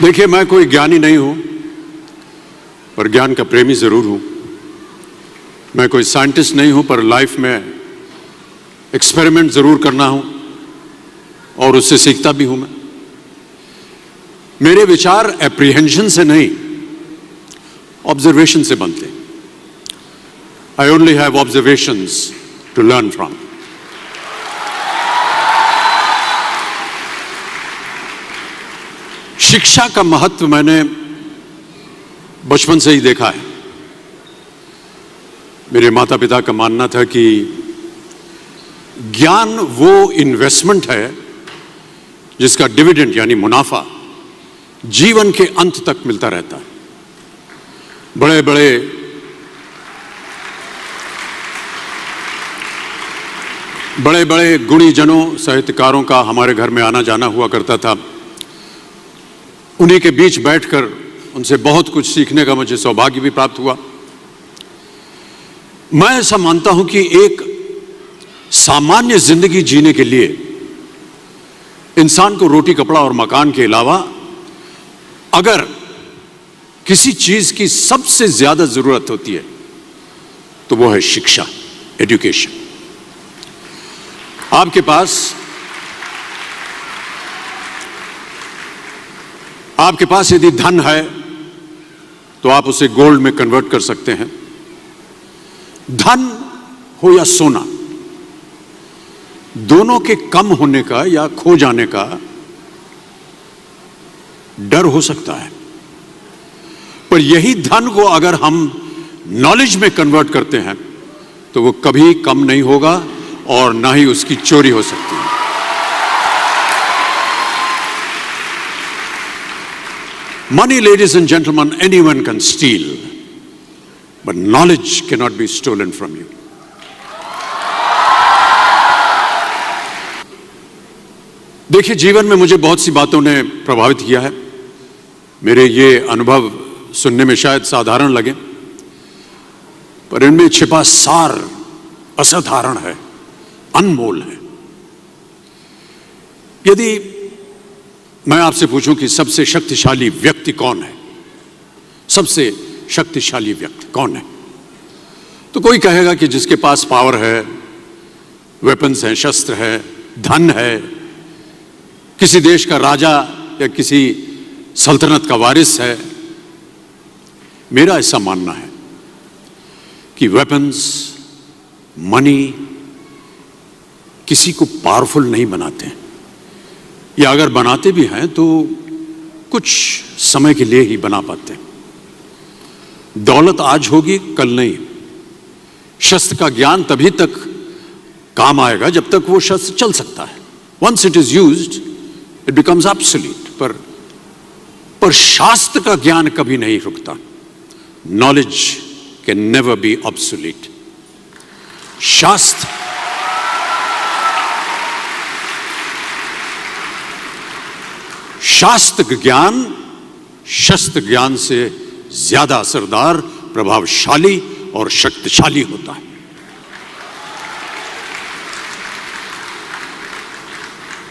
देखिए, मैं कोई ज्ञानी नहीं हूं, पर ज्ञान का प्रेमी जरूर हूं। मैं कोई साइंटिस्ट नहीं हूं, पर लाइफ में एक्सपेरिमेंट जरूर करना हूं और उससे सीखता भी हूं। मेरे विचार एप्रीहेंशन से नहीं, ऑब्जर्वेशन से बनते। I only have observations to learn from. शिक्षा का महत्व मैंने बचपन से ही देखा है। मेरे माता पिता का मानना था कि ज्ञान वो इन्वेस्टमेंट है जिसका डिविडेंड यानी मुनाफा जीवन के अंत तक मिलता रहता है। बड़े बड़े गुणीजनों, साहित्यकारों का हमारे घर में आना जाना हुआ करता था। उन्हीं के बीच बैठकर उनसे बहुत कुछ सीखने का मुझे सौभाग्य भी प्राप्त हुआ। मैं ऐसा मानता हूं कि एक सामान्य जिंदगी जीने के लिए इंसान को रोटी, कपड़ा और मकान के अलावा अगर किसी चीज की सबसे ज्यादा जरूरत होती है तो वो है शिक्षा, एजुकेशन। आपके पास यदि धन है तो आप उसे गोल्ड में कन्वर्ट कर सकते हैं। धन हो या सोना, दोनों के कम होने का या खो जाने का डर हो सकता है, पर यही धन को अगर हम नॉलेज में कन्वर्ट करते हैं तो वो कभी कम नहीं होगा और ना ही उसकी चोरी हो सकती है। Money, ladies and gentlemen, anyone can steal, but knowledge cannot be stolen from you. देखिए, जीवन में मुझे बहुत सी बातों ने प्रभावित किया है। मेरे ये अनुभव सुनने में शायद साधारण लगे, पर इनमें छिपा सार असाधारण है, अनमोल है। यदि मैं आपसे पूछूं कि सबसे शक्तिशाली व्यक्ति कौन है, सबसे शक्तिशाली व्यक्ति कौन है, तो कोई कहेगा कि जिसके पास पावर है, वेपन्स हैं, शस्त्र है, धन है, किसी देश का राजा या किसी सल्तनत का वारिस है। मेरा ऐसा मानना है कि वेपन्स, मनी किसी को पावरफुल नहीं बनाते हैं, या अगर बनाते भी हैं तो कुछ समय के लिए ही बना पाते हैं। दौलत आज होगी, कल नहीं। शस्त्र का ज्ञान तभी तक काम आएगा जब तक वो शस्त्र चल सकता है। Once it is used it becomes obsolete. पर शास्त्र का ज्ञान कभी नहीं रुकता। Knowledge can never be obsolete. शास्त्र ज्ञान शस्त्र ज्ञान से ज्यादा असरदार, प्रभावशाली और शक्तिशाली होता है।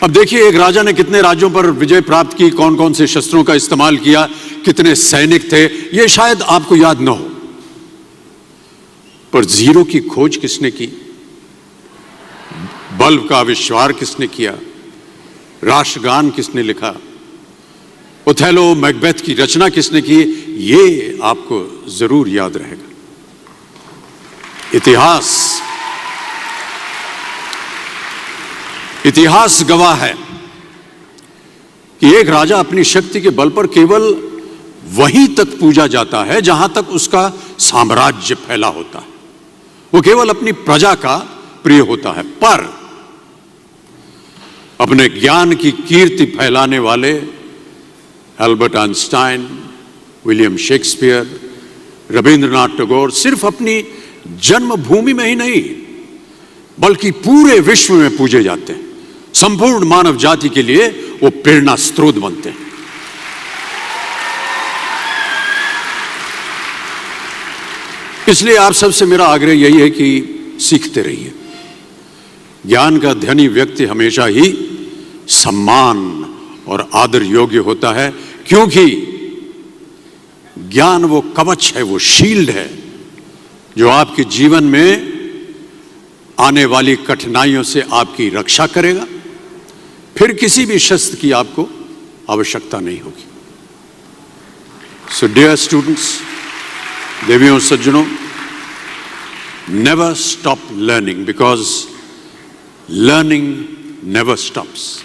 अब देखिए, एक राजा ने कितने राज्यों पर विजय प्राप्त की, कौन कौन से शस्त्रों का इस्तेमाल किया, कितने सैनिक थे, यह शायद आपको याद न हो, पर जीरो की खोज किसने की, बल्ब का आविष्कार किसने किया, राष्ट्रगान किसने लिखा, ओथेलो, मैकबेथ की रचना किसने की, ये आपको जरूर याद रहेगा। इतिहास गवाह है कि एक राजा अपनी शक्ति के बल पर केवल वहीं तक पूजा जाता है जहां तक उसका साम्राज्य फैला होता है। वो केवल अपनी प्रजा का प्रिय होता है, पर अपने ज्ञान की कीर्ति फैलाने वाले Albert Einstein, William Shakespeare, Rabindranath Tagore सिर्फ अपनी जन्मभूमि में ही नहीं बल्कि पूरे विश्व में पूजे जाते हैं। संपूर्ण मानव जाति के लिए वो प्रेरणा स्रोत बनते हैं। इसलिए आप सबसे मेरा आग्रह यही है कि सीखते रहिए। ज्ञान का धनी व्यक्ति हमेशा ही सम्मान और आदर योग्य होता है। क्योंकि ज्ञान वो कवच है, वो शील्ड है जो आपके जीवन में आने वाली कठिनाइयों से आपकी रक्षा करेगा। फिर किसी भी शस्त्र की आपको आवश्यकता नहीं होगी। सो डियर स्टूडेंट्स, देवियों सज्जनों, never stop learning because learning never stops.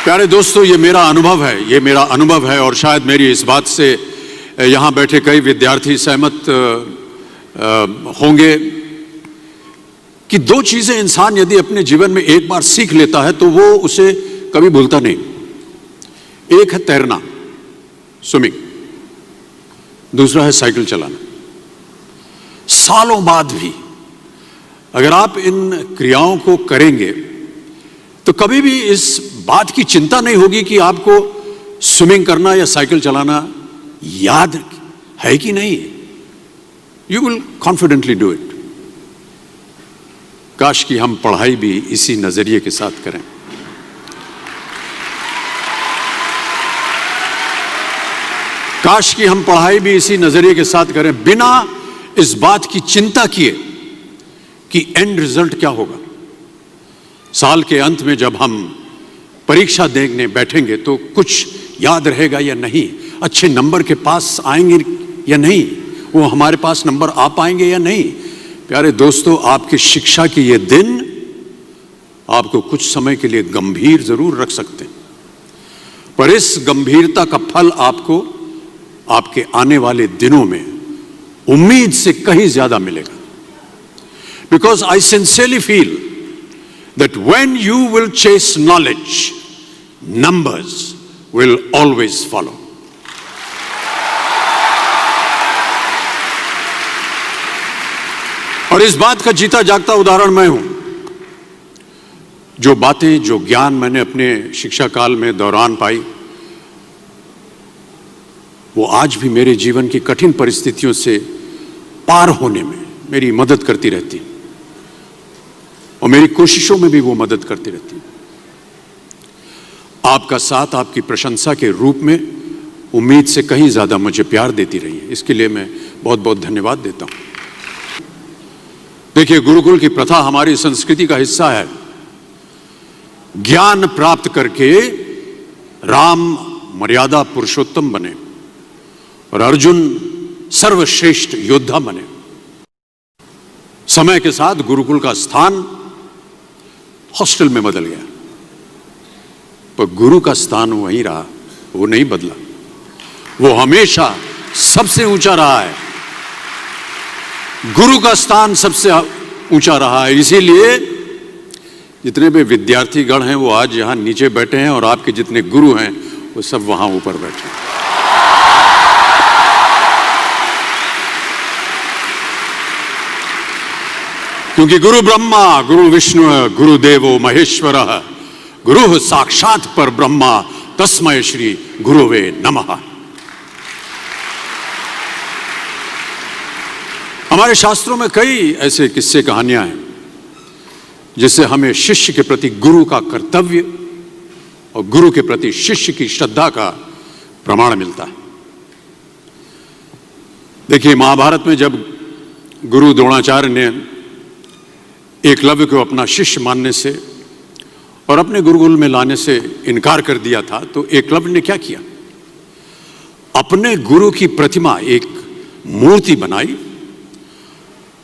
प्यारे दोस्तों, ये मेरा अनुभव है और शायद मेरी इस बात से यहां बैठे कई विद्यार्थी सहमत होंगे कि दो चीजें इंसान यदि अपने जीवन में एक बार सीख लेता है तो वो उसे कभी भूलता नहीं। एक है तैरना, स्विमिंग, दूसरा है साइकिल चलाना। सालों बाद भी अगर आप इन क्रियाओं को करेंगे तो कभी भी इस बात की चिंता नहीं होगी कि आपको स्विमिंग करना या साइकिल चलाना याद है कि नहीं। You will confidently do it. काश कि हम पढ़ाई भी इसी नजरिए के साथ करें। काश कि हम पढ़ाई भी इसी नजरिए के साथ करें, बिना इस बात की चिंता किए कि एंड रिजल्ट क्या होगा। साल के अंत में जब हम परीक्षा देने बैठेंगे तो कुछ याद रहेगा या नहीं, अच्छे नंबर के पास आएंगे या नहीं, वो हमारे पास नंबर आ पाएंगे या नहीं। प्यारे दोस्तों, आपकी शिक्षा के ये दिन आपको कुछ समय के लिए गंभीर जरूर रख सकते हैं, पर इस गंभीरता का फल आपको आपके आने वाले दिनों में उम्मीद से कहीं ज्यादा मिलेगा। Because I sincerely feel that when you will chase knowledge, numbers will always follow. और इस बात का जीता जागता उदाहरण मैं हूं। जो बातें, जो ज्ञान मैंने अपने शिक्षा काल में दौरान पाई, वो आज भी मेरे जीवन की कठिन परिस्थितियों से पार होने में मेरी मदद करती रहती है और मेरी कोशिशों में भी वो मदद करती रहती है। आपका साथ, आपकी प्रशंसा के रूप में उम्मीद से कहीं ज्यादा मुझे प्यार देती रही है, इसके लिए मैं बहुत बहुत धन्यवाद देता हूं। देखिए, गुरुकुल की प्रथा हमारी संस्कृति का हिस्सा है। ज्ञान प्राप्त करके राम मर्यादा पुरुषोत्तम बने और अर्जुन सर्वश्रेष्ठ योद्धा बने। समय के साथ गुरुकुल का स्थान हॉस्टल में बदल गया, पर गुरु का स्थान वहीं रहा, वो नहीं बदला। वो हमेशा सबसे ऊंचा रहा है। गुरु का स्थान सबसे ऊंचा रहा है। इसीलिए जितने भी विद्यार्थीगण हैं वो आज यहां नीचे बैठे हैं और आपके जितने गुरु हैं वो सब वहां ऊपर बैठे हैं। क्योंकि गुरु ब्रह्मा गुरु विष्णु गुरु देवो महेश्वर गुरु साक्षात पर ब्रह्मा तस्मै श्री गुरुवे नमः। हमारे शास्त्रों में कई ऐसे किस्से कहानियां हैं जिससे हमें शिष्य के प्रति गुरु का कर्तव्य और गुरु के प्रति शिष्य की श्रद्धा का प्रमाण मिलता है। देखिए, महाभारत में जब गुरु द्रोणाचार्य ने एकलव्य को अपना शिष्य मानने से और अपने गुरुकुल में लाने से इनकार कर दिया था, तो एकलव्य ने क्या किया? अपने गुरु की प्रतिमा, एक मूर्ति बनाई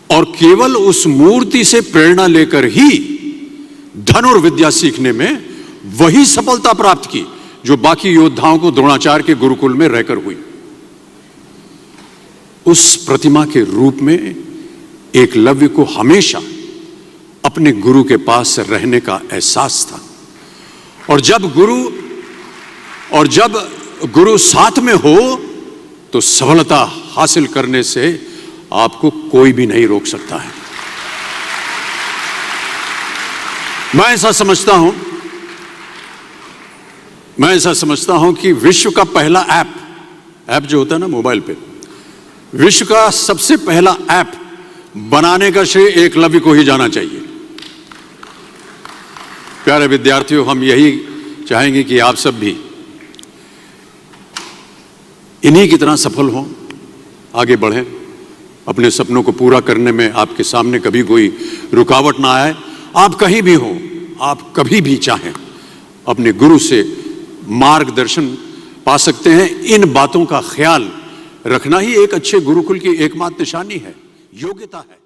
और केवल उस मूर्ति से प्रेरणा लेकर ही धनुर्विद्या सीखने में वही सफलता प्राप्त की जो बाकी योद्धाओं को द्रोणाचार्य के गुरुकुल में रहकर हुई। उस प्रतिमा के रूप में एकलव्य को हमेशा अपने गुरु के पास रहने का एहसास था। और जब गुरु साथ में हो तो सफलता हासिल करने से आपको कोई भी नहीं रोक सकता है। मैं ऐसा समझता हूं कि विश्व का पहला ऐप जो होता है ना मोबाइल पे, विश्व का सबसे पहला ऐप बनाने का श्रेय एकलव्य को ही जाना चाहिए। प्यारे विद्यार्थियों, हम यही चाहेंगे कि आप सब भी इन्हीं की तरह सफल हों, आगे बढ़ें, अपने सपनों को पूरा करने में आपके सामने कभी कोई रुकावट ना आए। आप कहीं भी हों, आप कभी भी चाहें अपने गुरु से मार्गदर्शन पा सकते हैं। इन बातों का ख्याल रखना ही एक अच्छे गुरुकुल की एकमात्र निशानी है, योग्यता है।